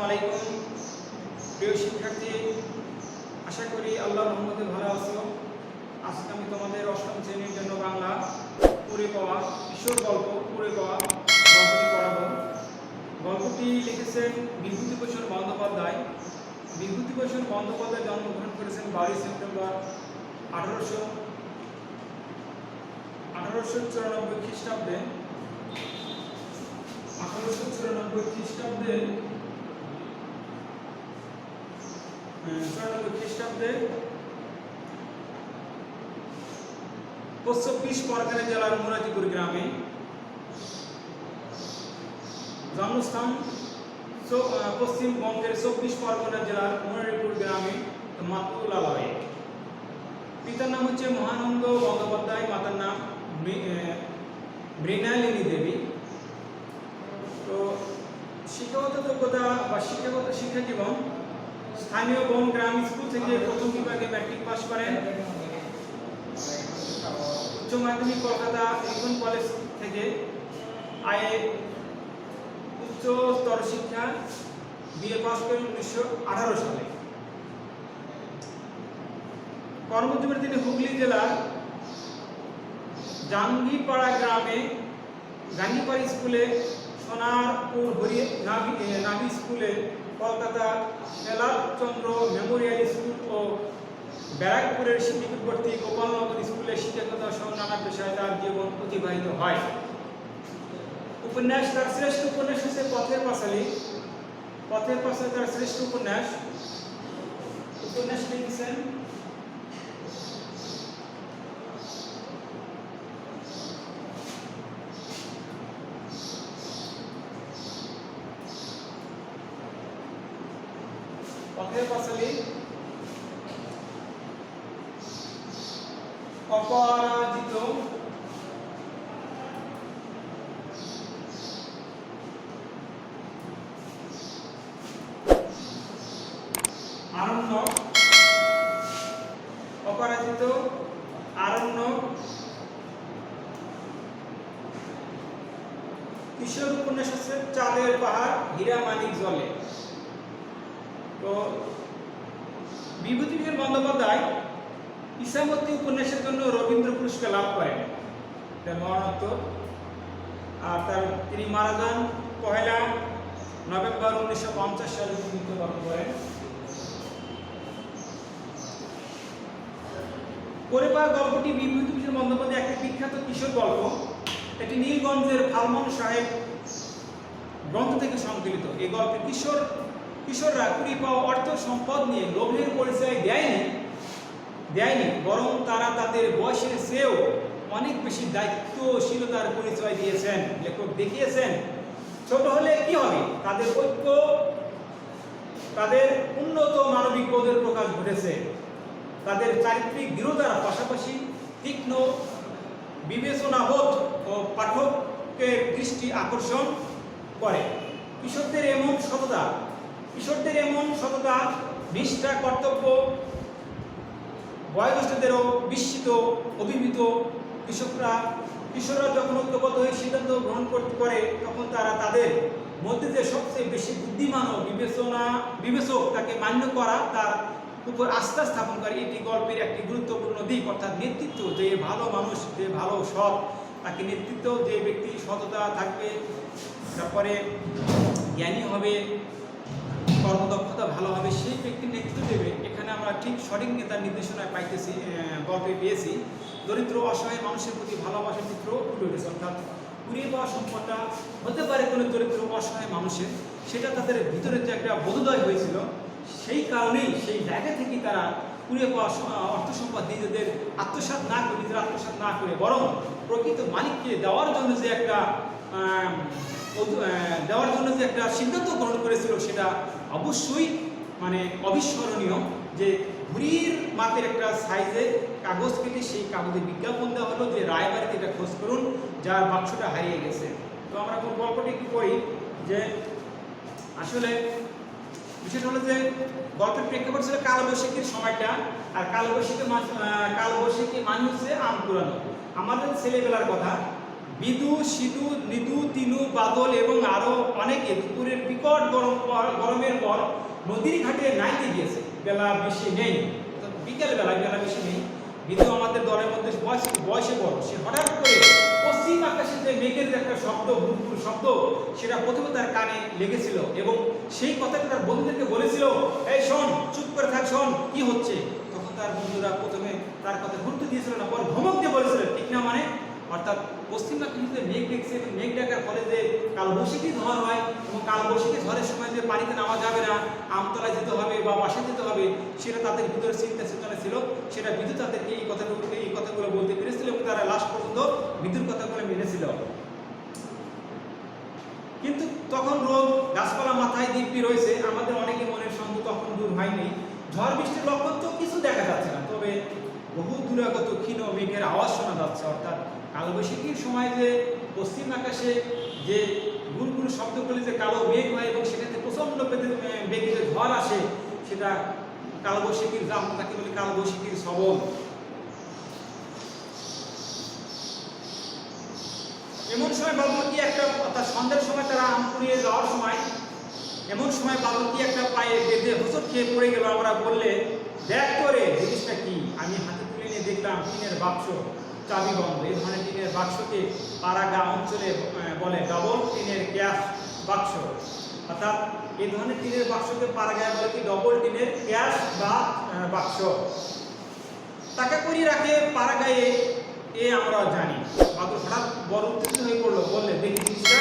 আলাইকুম প্রিয় শিক্ষার্থী, আশা করি আল্লাহর রহমতে ভালো আছো। আজকে আমি তোমাদের অষ্টম শ্রেণীর জন্য বাংলা পড়ে পাওয়া কিশোর গল্প পড়ে পাওয়া গল্পটি পড়াবো। গল্পটি লিখেছেন বিভূতিভূষণ বন্দ্যোপাধ্যায়। বিভূতিভূষণ বন্দ্যোপাধ্যায় জন্মগ্রহণ করেছেন 12 সেপ্টেম্বর 1894 খ্রিস্টাব্দে। 1894 খ্রিস্টাব্দে চব্বিশ পরগনা জেলার মুরাদিপুর গ্রামে। জন্মস্থান পশ্চিমবঙ্গের 24 পরগনা জেলার মুরাদিপুর গ্রামে মাতুলালয়ে। পিতার নাম হচ্ছে মহানন্দ বন্দ্যোপাধ্যায়, মাতার নাম মৃণালিনী দেবী। তো শিক্ষাগত যোগ্যতা বা শিক্ষা জীবন স্থানীয় বন গ্রাম স্কুল থেকে প্রথম বিভাগে ম্যাট্রিক পাস করেন। উচ্চ মাধ্যমিক কলকাতা রিপন কলেজ থেকে উচ্চতর শিক্ষা বিএ পাস করেন 1918 সালে। কর্মজীবনে তিনি হুগলি জেলার জাঙ্গিপাড়া গ্রামে গাঙ্গিপাড়া স্কুলে, সোনারপুর নাভি স্কুলে, কলকাতা মেলারচন্দ্র মেমোরিয়াল স্কুল ও ব্যারাকপুরের নিকটবর্তী গোপালনগর স্কুলে শিক্ষকতা সহ নানা পেশায় তার জীবন অতিবাহিত হয়। উপন্যাস, তার শ্রেষ্ঠ উপন্যাস হচ্ছে পথের পাঁচালী। পথের পাঁচালী তার শ্রেষ্ঠ উপন্যাস লিখেছেন পথের পাঁচালী। অপরাজিত, আরণ্যক, অপরাজিত, আরণ্যক। কিশোর উপন্যাস হচ্ছে চাঁদের পাহাড়, হীরা মানিক জলে। তো বিভূতিভূষণ বন্দ্যোপাধ্যায় ইসামতী উপন্যাসের জন্য রবীন্দ্র পুরস্কার লাভ করেন, এটা মরণোত্তর। আর তিনি মারা যান 1 নভেম্বর 1950 সালে মৃত্যুবরণ করেন। পড়ে পাওয়া গল্পটি বিভূতিভূষণ বন্দ্যোপাধ্যায় একটি বিখ্যাত কিশোর গল্প। এটি নীলগঞ্জের ফালমন সাহেব গ্রন্থ থেকে সংকলিত। এই গল্পে কিশোররা কুড়ি পাওয়া অর্থ সম্পদ নিয়ে লোভের পরিচয় দেয়নি, বরং তারা তাদের বয়সের চেয়েও অনেক বেশি দায়িত্বশীলতার পরিচয় দিয়েছেন। লেখক দেখিয়েছেন ছোট হলে কি হবে, তাদের ঐক্য, তাদের উন্নত মানবিক বোধের প্রকাশ ঘটেছে। তাদের চারিত্রিক দৃঢ়তার পাশাপাশি তীক্ষ্ণ বিবেচনাবোধ ও পাঠকের দৃষ্টি আকর্ষণ করে। কিশোরদের এমন সততা, নিষ্ঠা, কর্তব্য বয়োজ্যেষ্ঠদেরও বিস্মিত, অভিভূত। কিশোররা যখন ঐক্যবদ্ধ হয়ে সিদ্ধান্ত গ্রহণ করে, তখন তারা তাদের মধ্যে যে সবচেয়ে বেশি বুদ্ধিমান ও বিবেচক তাকে মান্য করা, তার উপর আস্থা স্থাপন করে। এটি গল্পের একটি গুরুত্বপূর্ণ দিক, অর্থাৎ নেতৃত্ব। যে ভালো মানুষ, যে ভালো সৎ, তাকে নেতৃত্ব, যে ব্যক্তি সততা থাকবে, তারপরে জ্ঞানী হবে, কর্মদক্ষতা ভালো হবে, সেই ব্যক্তির নেতৃত্ব দেবে। এখানে আমরা ঠিক সঠিক নেতার নির্দেশনায় গল্পে পেয়েছি। দরিদ্র অসহায় মানুষের প্রতি ভালোবাসার চিত্র ফুটে উঠেছে। অর্থাৎ কুড়িয়ে পাওয়া সম্পদটা হতে পারে কোনো দরিদ্র অসহায় মানুষের, সেটা তাদের ভিতরে যে একটা বোধোদয় হয়েছিল, সেই কারণেই, সেই জায়গা থেকেই তারা কুড়িয়ে পাওয়া অর্থ সম্পদ নিজেদের আত্মসাৎ না করে বরং প্রকৃত মালিককে দেওয়ার জন্য যে একটা সিদ্ধান্ত গ্রহণ করেছিল, সেটা অবশ্যই অবিস্মরণীয়। যে ঘুড়ির মাপের একটা সাইজের কাগজ কেটে সেই কাগজে বিজ্ঞাপন দেওয়া হলো যে রায়বাড়িতে এটা খোঁজ করুন, যার বাক্সটা হারিয়ে গেছে। তো আমরা গল্পটি একটু পড়ি। যে আসলে বিষয়টা হলো যে গল্পের প্রেক্ষাপট ছিল কালবৈশাখীর সময়টা। আর কালবৈশাখী মানে হচ্ছে আম কুড়ানো। আমাদের ছেলেবেলার কথা, বিদু, সিধু, মৃদু, তিনু, বাদল এবং আরো অনেকে দুপুরের বিকট গরমের পর নদীর ঘাটে নাইতে গিয়েছে। বেলা বেশি নেই, বিকেল বেলা বেশি নেই। বিদু আমাদের দলের মধ্যে বয়সে বড়। সে হঠাৎ করে পশ্চিম আকাশে যে মেঘের যে একটা শব্দ, গুরগুর শব্দ, সেটা প্রথমে তার কানে লেগেছিল এবং সেই কথাটা তার বন্ধুদেরকে বলেছিল, এই শোন, চুপ করে থাক, শোন কি হচ্ছে। তখন তার বন্ধুরা প্রথমে তার কথা গুরুত্ব দিয়েছিল না, পরে ধমক দিয়ে বলেছিল, ঠিক না মানে, অর্থাৎ পশ্চিম আকাশে মেঘ দেখছে এবং মেঘ ডাকার ফলে যে কালবৈশাখী ঝড় হয় এবং কালবৈশাখী ঝড়ের সময় যে পানিতে নামা যাবে না, আমতলায় যেতে হবে বা বাসায় যেতে হবে, সেটা তাদের ভিতরে চিন্তা চেতনা ছিল। সেটা বিদ্যুৎ তাদেরকে এই কথাগুলো বলতে পেরেছিল এবং তারা লাস্ট পর্যন্ত বিদ্যুৎ কথাগুলো মেনেছিল। কিন্তু তখন রোদ, গাছপালা মাথায় দিব্যি রয়েছে, আমাদের অনেকে মনের সন্দেহ তখন দূর হয়নি। ঝড় বৃষ্টির লক্ষণ তো কিছু দেখা যাচ্ছে না, তবে বহু দূরাগত ক্ষীণ মেঘের আওয়াজ শোনা যাচ্ছে। অর্থাৎ কালবৈশাখীর সময় যে পশ্চিম আকাশে যে গুড়গুড় শব্দ করলে যে কালো মেঘ হয় এবং সেখানে প্রচন্ড বেগে যে ঝড় আসে, সেটা কালবৈশাখীর জাম, তাকে বলে কালবৈশাখীর সবল। এমন সময় বাবুকি একটা, অর্থাৎ সন্ধ্যার সময় তারা আম কুড়িয়ে যাওয়ার সময়, এমন সময় বাবুকি একটা পায়ে বেঁধে হোঁচট খেয়ে পড়ে গেল। আমরা বললে, দেখ করে জিনিসটা কি। আমি হাতে তুলে নিয়ে দেখলাম টিনের বাক্স, চাবি বন্ধ। এই ধরনের টিনের বাক্সকে পাড়াগা অঞ্চলে বলে ডবল টিনের গ্যাস বাক্স। অর্থাৎ এই ধরনের টিনের বাক্সকে পাড়াগায় বলে কি ডবল টিনের গ্যাস বা বাক্স। তাকে করিয়ে রাখে পাড়াগায়ে, এ আমরা জানি। বাদল হঠাৎ বড় উত্তেজিত হয়ে পড়লো, বললে, দেখি জিনিসটা,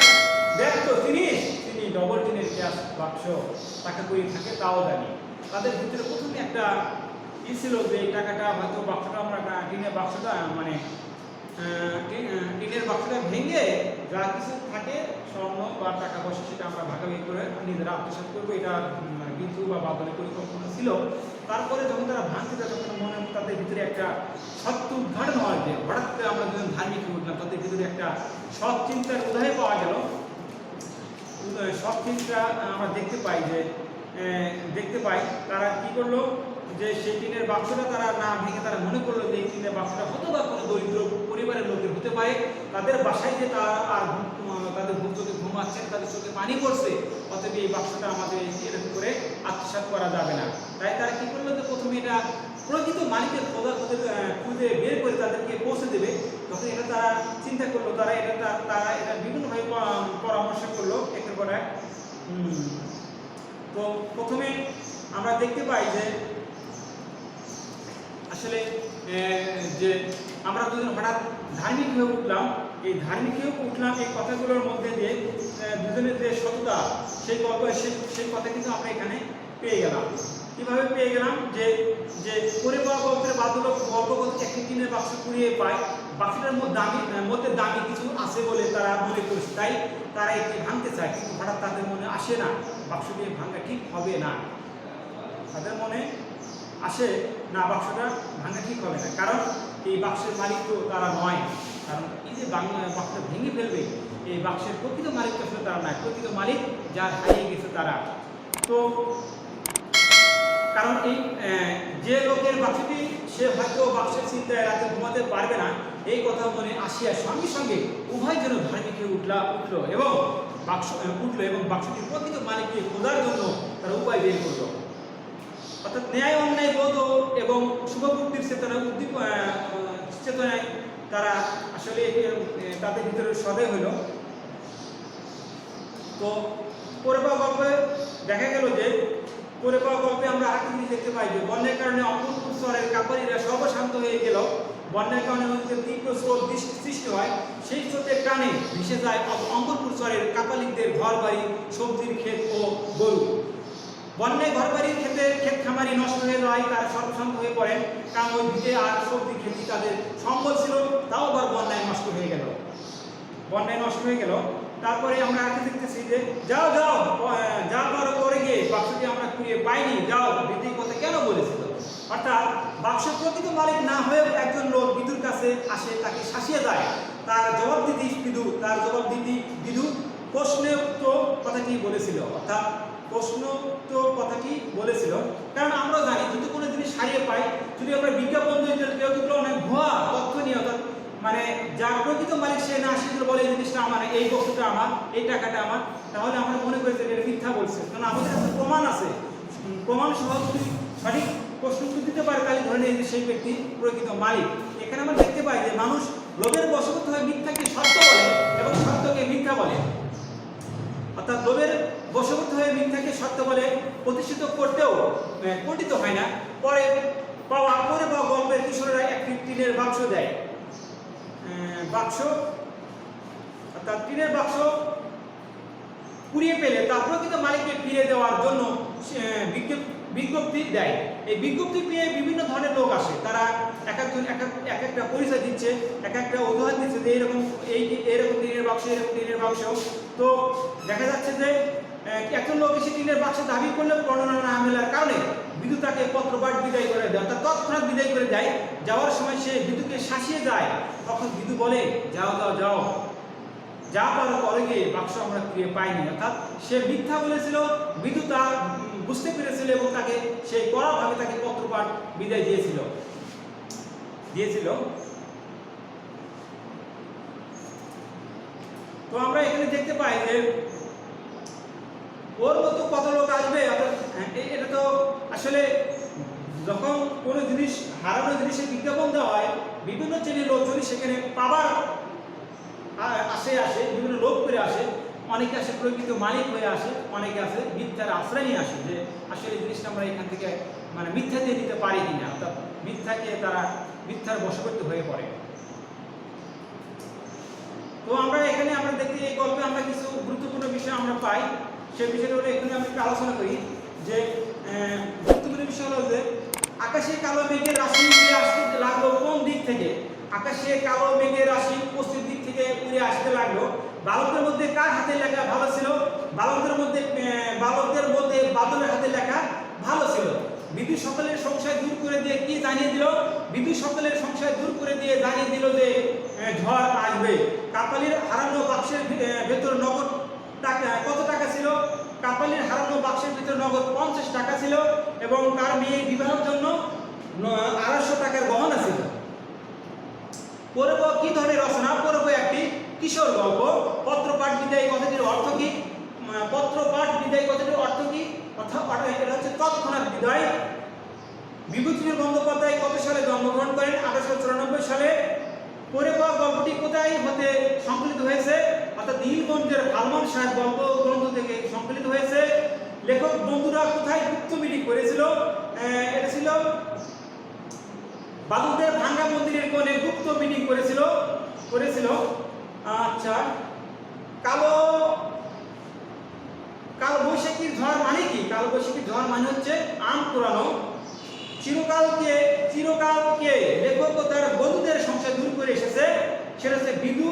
দেখ তো তিনি ডবল টিনের গ্যাস বাক্স টাকা করিয়ে থাকে, তাও জানি। তাদের ভিতরে প্রথমে একটা ই ছিল যে এই টাকাটা হয়তো বাক্সটা, আমরা টিনের বাক্সটা মানে টিনের বাক্সটা ভেঙে যা কিছু থাকে স্বর্ণ বা টাকা পয়সা, সেটা আমরা ভাগাভাগি করে নিজেরা আত্মসাৎ করবো, এটা বিন্দু বা বাদলের পরিকল্পনা ছিল। তারপরে যখন তারা ভাঙতে যায়, তখন মনে তাদের ভিতরে একটা সত্য উদ্ঘাটন হওয়ার, যে হঠাৎ করে আমরা যখন ধার্মিক হয়ে উঠলাম, তাদের ভিতরে একটা সৎ চিন্তার উদয় পাওয়া গেল। সৎ চিন্তা আমরা দেখতে পাই তারা কি করলো, যে সেই টিনের বাক্সটা তারা না ভেঙে তারা মনে করলো যে এই টিনের বাক্সটা হয়তো বা কোনো দরিদ্র পরিবারের লোকের হতে পারে। তাদের বাসায় যে তারা আর তাদের চোখে ঘুমাচ্ছেন, তাদের চোখে পানি পড়ছে, অতএব এই বাক্সটা আমাদের এরকম করে আত্মসাৎ করা যাবে না। তাই তারা কি করলো, যে প্রথমে এটা প্রকৃত মালিকের খুঁজে বের করে তাদেরকে পৌঁছে দেবে। তখন এটা তারা চিন্তা করলো, তারা এটা বিভিন্নভাবে পরামর্শ করলো একের পর এক। তো প্রথমে আমরা দেখতে পাই যে আসলে যে আমরা দুজন হঠাৎ ধার্মিক হয়ে উঠলাম। এই ধার্মিক হয়ে উঠলাম এই কথাগুলোর মধ্যে দিয়ে দুজনের যে সততা, সেই কথা কিন্তু আমরা এখানে পেয়ে গেলাম। কিভাবে পেয়ে গেলাম, যে পরে পাওয়া গল্পের বাদল গল্পগত একটি টিনের বাক্স কুড়িয়ে পায়, বাক্সটার মধ্যে দামি কিছু আছে বলে তারা মনে করেছে, তাই তারা এটি ভাঙতে চায়। কিন্তু হঠাৎ তাদের মনে আসে না বাক্স দিয়ে ভাঙা ঠিক হবে না। তাদের মনে আসে না, বাক্সটা ভাঙা ঠিক হবে না, কারণ এই বাক্সের মালিক তো তারা নয়। কারণ এই যে বাক্সটা ভেঙে ফেলবে, এই বাক্সের প্রকৃত মালিক আসলে তারা নয়, প্রকৃত মালিক যার হারিয়ে গেছে তারা। তো কারণ এই যে লোকের বাক্সটি, সে হয়তো বাক্সের চিন্তায় রাতে ঘুমাতে পারবে না, এই কথা মনে আসিয়া সঙ্গে সঙ্গে উভয় যেন ধার্মিক হয়ে উঠলো এবং বাক্সটির প্রকৃত মালিককে খোঁজার জন্য তারা উপায় বের করলো। অর্থাৎ ন্যায় অন্যায় বোধ এবং শুভবুদ্ধির চেতনায় তারা আসলে তাদের ভিতরে সদয় হইল। তো পরে পাওয়া গল্পে দেখা গেল যে আমরা আরেকটা জিনিস দেখতে পাই, যে বন্যার কারণে অঙ্গরপুর শহরের কাপালিরা সর্বশান্ত হয়ে গেল। বন্যার কারণে নদীতে তীব্র স্রোত সৃষ্টি হয়, সেই স্রোতের টানে ভেসে যায় অঙ্গরপুর শহরের কাপালিকদের ঘর বাড়ি, সবজির ক্ষেত ও গরু। বন্যায় ঘর বাড়ির ক্ষেত খামারি নষ্ট হয়ে যায়, তারা সর্বশান্ত হয়ে পড়েন, কারণ ওই দিকে আর সবজি ক্ষেতি তাদের সম্বল ছিল, তাও আবার বন্যায় নষ্ট হয়ে গেল। তারপরে আমরা আগে দেখতেছি যে যাও যা পারো করে গিয়ে, বাক্সটি আমরা কুড়িয়ে পাইনি, যাও, বিদ্যুৎ কথা কেন বলেছিল। অর্থাৎ বাক্সের প্রকৃত মালিক না হয়েও একজন লোক বিদুর কাছে আসে, তাকে শাসিয়ে যায়। তার জবাব দিতে বিদু প্রশ্নোক্ত কথাটি বলেছিল। অর্থাৎ প্রশ্নোক্ত কথাটি বলেছিল, কারণ আমরা জানি যদি কোনো জিনিস হারিয়ে পাই, যদি আমরা বিজ্ঞাপন দিয়ে কেউ অনেক ভুয়া তথ্য নিয়ে, অর্থাৎ মানে যার প্রকৃত মালিক সে না, সে যদি বলে এই জিনিসটা আমার, এই বস্তুটা আমার, এই টাকাটা আমার, তাহলে আমরা মনে করি যে এটা মিথ্যা বলছে। কারণ আমাদের কাছে প্রমাণ আছে, প্রমাণ সহ যদি সঠিক প্রশ্ন উত্তর দিতে পারে তাহলে ধরে নিই যে সেই ব্যক্তি প্রকৃত মালিক। এখানে আমরা দেখতে পাই যে মানুষ লোভের বশবর্তী হয়ে মিথ্যাকে সত্য বলে এবং সত্যকে মিথ্যা বলে, অর্থাৎ লোভের বশবর্তী হয়ে মিথ্যাকে সত্য বলে প্রতিষ্ঠিত করতেও পণ্ডিত হয় না। পরে পাওয়া গল্পের কিশোররা একটি টিনের বাক্স দেয়, অর্থাৎ টিনের বাক্স কুড়িয়ে পেলে তা প্রকৃত মালিককে ফিরে দেওয়ার জন্য বিজ্ঞপ্তি দেয়। এই বিজ্ঞপ্তি পেয়ে বিভিন্ন ধরনের লোক আসে, তারা এক একটা পরিচয় দিচ্ছে, এক একটা অজুহাত দিচ্ছে যে এরকম টিনের বাক্স, এরকম টিনের বাক্স। তো দেখা যাচ্ছে যে একজন লোক এসে টিনের বাক্স দাবি করলে বর্ণনা না মেলার কারণে বিদু তাকে পত্রপাঠ বিদায় করে দেয়, অর্থাৎ তৎক্ষণাৎ বিদায় করে দেয়। যাওয়ার সময় সে বিদুকে শাসিয়ে যায়, তখন বিদু বলে যাও যাও যাও, যা পারো করে গিয়ে, বাক্স আমরা ফিরে পাইনি। অর্থাৎ সে মিথ্যা বলেছিল, বিদু তা বুঝতে পেরেছিল এবং তাকে সে কড়াভাবে তাকে পত্রপাঠ বিদায় দিয়েছিল। তো আমরা এখানে দেখতে পাই যে ওর মতো কত লোক আসবে। এটা তো আসলে যখন কোনো জিনিস হারানো জিনিসের বিজ্ঞাপন দেওয়া হয়, বিভিন্ন শ্রেণীর লোকজনই সেখানে পাবার আসে, বিভিন্ন লোক করে আসে। অনেকে আসে প্রকৃত মালিক হয়ে আসে, অনেকে আসে মিথ্যার আশ্রয় নিয়ে আসে, যে আসলে জিনিসটা আমরা এখান থেকে মানে মিথ্যা দিয়ে দিতে পারি কিনা, অর্থাৎ মিথ্যাকে তারা মিথ্যার বশবর্তী হয়ে পড়ে। তো আমরা এখানে দেখতে এই গল্পে আমরা কিছু গুরুত্বপূর্ণ বিষয় আমরা পাই। সেই বিষয়টা হলো এখানে আমি একটু আলোচনা করি যে গুরুত্বপূর্ণ বিষয় হলো যে আকাশে কালো মেঘের রাশি উড়ে আসতে লাগলো কোন দিক থেকে? আকাশে কালো মেঘের রাশি পশ্চিম দিক থেকে উড়ে আসতে লাগলো। বালকদের মধ্যে কার হাতে লেখা ভালো ছিল? বালকদের মধ্যে বাদলের হাতে লেখা ভালো ছিল। বিদু সকলের সংশয় দূর করে দিয়ে কি জানিয়ে দিল? বিদু সকলের সংশয় দূর করে দিয়ে জানিয়ে দিল যে ঝড় আসবে। কাপালির হারানো বাক্সের ভেতর নগদ টাকা কত টাকা ছিল? কাপালির হারানো বাক্সের ভিতর নগদ 50 টাকা ছিল এবং তার মেয়ের বিবাহের জন্য 250 টাকার গহনা ছিল। পড়ব কি ধরনের রচনা? পড়ব একটি কিশোর গল্প। পত্রপাঠ বিদায় কথাটির অর্থ কি? পত্রপাঠ বিদায় কথাটির অর্থ কি? অর্থাৎ এটা হচ্ছে তৎক্ষণাৎ বিদায়। বিভূতিচন্দ্র বন্দ্যোপাধ্যায় কত সালে জন্মগ্রহণ করেন? 1894 সালে। পড়ব গল্পটি কোথায় হতে সংকলিত হয়েছে? অর্থাৎ নীলগঞ্জের ভালমান সাহেব গল্প গ্রন্থ থেকে সংকলিত হয়েছে। লেখক বন্ধুরা কোথায় গুপ্ত মিটিং করেছিল? এটা ছিল বাদুদের ভাঙ্গা মন্দিরের কোণে গুপ্ত মিটিং করেছিল। আচ্ছা, কালো বৈশাখীর ঝড় মানে কি? কালো বৈশাখীর ঝড় মানে হচ্ছে আম কুড়ানো। চিরকালকে লেখক ও তার বন্ধুদের সংশয় দূর করে এসেছে, সেটা হচ্ছে বিদু।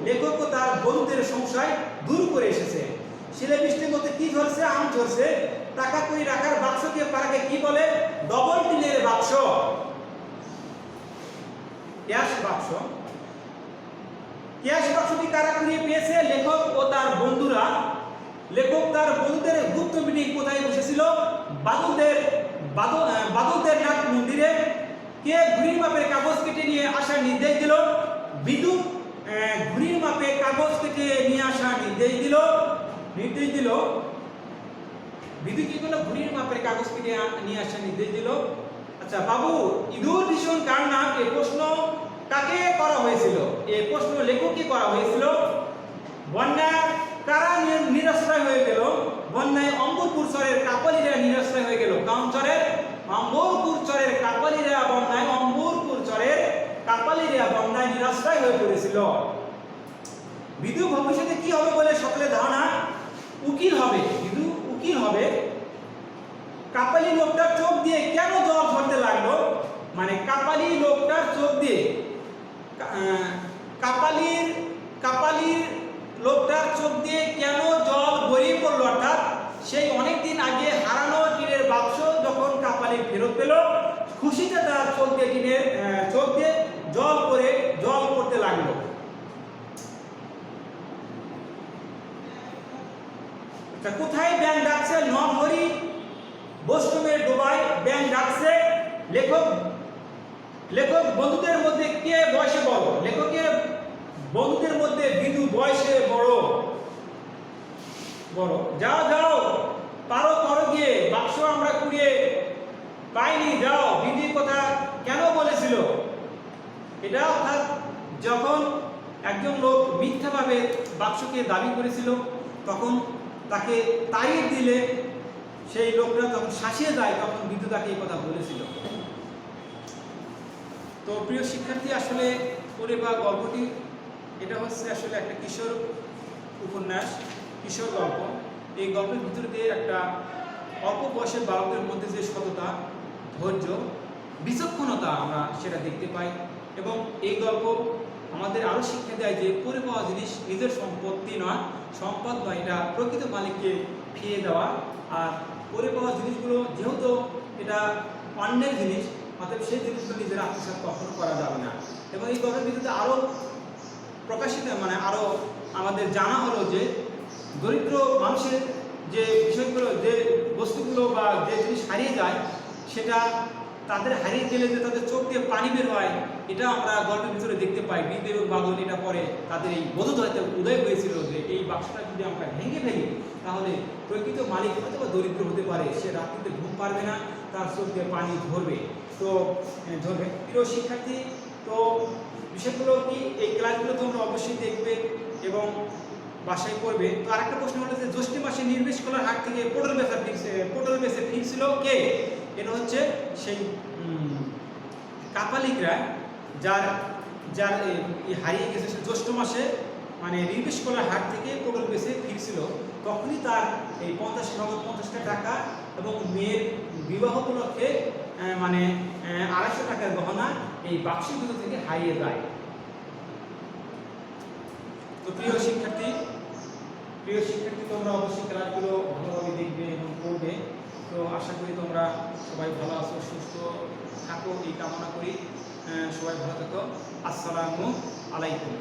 লেখক ও তার বন্ধুদের সংশয় দূর করে এসেছে। শিলে বৃষ্টির মধ্যে কি ঝরছে? আম ঝরছে। টাকা কড়ি রাখার বাক্সকে পাড়াকে কি বলে? ডবল টিনের বাক্স, ক্যাশ বাক্স। ক্যাশ বাক্সটি কারা কুড়িয়ে পেয়েছে? লেখক ও তার বন্ধুরা। লেখক তার বন্ধুদের গুপ্ত মিটিং কোথায় বসেছিল? বাদলদের নাট মন্দিরে। কে ঘুড়ির মাপের কাগজ কেটে নিয়ে আসার নির্দেশ দিল? বিদু ঘুড়ির মাপে কাগজ কেটে নিয়ে আসার নির্দেশ দিল। বিদু কি করলো? ঘুড়ির মাপের কাগজ কেটে নিয়ে আসার নির্দেশ দিল। আচ্ছা বাবু, ইঁদুর ভীষণ কার নাম? এই প্রশ্ন কাকে করা হয়েছিল? এই প্রশ্ন লেখককে করা হয়েছিল। বন্যায় কারা নিরাশ্রয় হয়ে গেল? বন্যায় অম্বরপুর চরের কাপালিরা নিরাশ্রয় হয়ে গেল। কোন চরের? অম্বরপুর চরের কাপালিরা বন্যায় নিরাশ্রয় হয়ে পড়েছিল। বিদু ভবিষ্যতে কি হবে বলে সকলের ধারণা? উকিল হবে। বিদু উকিল হবে। কাপালি লোকটার চোখ দিয়ে কেন জল ঝরতে লাগলো? মানে কাপালি লোকটার চোখ দিয়ে কাপালির লোকটার চোখ দিয়ে কেন জল গড়িয়ে পড়লো? অর্থাৎ সেই অনেকদিন আগে হারানো টিনের বাক্স যখন কাপালি ফেরত পেল, খুশিতে তার চোখ দিয়ে জল পড়তে লাগলো। কোথায় ব্যাং ডাকছে? নরহরি বৈষ্ণবের ডোবায় ব্যাং ডাকছে। লেখক লেখক বন্ধুদের মধ্যে কে বয়সে বড়? লেখকের বন্ধুদের মধ্যে বিদু বয়সে বড়। যাও যাও, পারো করো গিয়ে, বাক্স আমরা কুড়িয়ে পাইনি, যাও। বিধির কথা কেন বলেছিল? এটা অর্থাৎ যখন একজন লোক মিথ্যাভাবে বাক্সকে দাবি করেছিল, তখন তাকে তাড়িয়ে দিলে সেই লোকরা তখন শাসিয়ে যায়, তখন বিধু তাকে এই কথা বলেছিল। তো প্রিয় শিক্ষার্থী, আসলে পড়ে বা গল্পটি এটা হচ্ছে আসলে একটা কিশোর উপন্যাস, কিশোর গল্প। এই গল্পের ভিতর দিয়ে একটা অল্প বয়সের বালকদের মধ্যে যে সততা, ধৈর্য, বিচক্ষণতা আমরা সেটা দেখতে পাই। এবং এই গল্প আমাদের আরও শিক্ষা দেয় যে পড়ে পাওয়া জিনিস নিজের সম্পত্তি নয়, সম্পদ নয়, এটা প্রকৃত মালিককে ফিরিয়ে দেওয়া। আর পড়ে পাওয়া জিনিসগুলো যেহেতু এটা অন্যের জিনিস, অতএব সেই জিনিসগুলো নিজের আত্মসাৎ কখনো করা যাবে না। এবং এই গল্পের ভিতরে আরও প্রকাশিত আরও আমাদের জানা হলো যে দরিদ্র মানুষের যে বিষয়গুলো, যে বস্তুগুলো বা যে জিনিস হারিয়ে যায়, সেটা তাদের হারিয়ে গেলে যে তাদের চোখ দিয়ে পানি বের হয়, এটা আমরা গল্পের ভিতরে দেখতে পাই। বিদ এবং বাদল এটা পরে তাদের এই বোধোদয়তে উদয় হয়েছিল যে এই বাক্সটা যদি আমরা ভেঙে ফেলি, তাহলে প্রকৃত মালিক হয়তো বা দরিদ্র হতে পারে, সে রাত্রিতে ঘুম পারবে না, তার চোখ দিয়ে পানি ধরবে। তো প্রিয় শিক্ষার্থী, তো বিষয়গুলো কি, এই ক্লাসগুলো তোমরা অবশ্যই দেখবে এবং বাসায় পড়বে। তো আরেকটা প্রশ্ন হলো যে জ্যৈষ্ঠ মাসে নির্বিষ কলার হাট থেকে পটল বেচে ফিরছিল কে? এটা হচ্ছে সেই কাপালিকরা, যার যার হারিয়ে গেছে সে জ্যৈষ্ঠ মাসে, মানে নির্বিষ কলার হাট থেকে পটল বেচে ফিরছিল। তখনই তার এই 50 টাকা এবং মেয়ের বিবাহ উপলক্ষে মানে 250 টাকার গহনা এই বাক্সের ভিতর থেকে হারিয়ে যায়। তো প্রিয় শিক্ষার্থী, তোমরা অবশ্যই ক্লাসগুলো ভালোভাবে দেখবে এবং পড়বে। তো আশা করি তোমরা সবাই ভালো আছো, সুস্থ থাকো, এই কামনা করি। সবাই ভালো থাকো। আসসালামু আলাইকুম।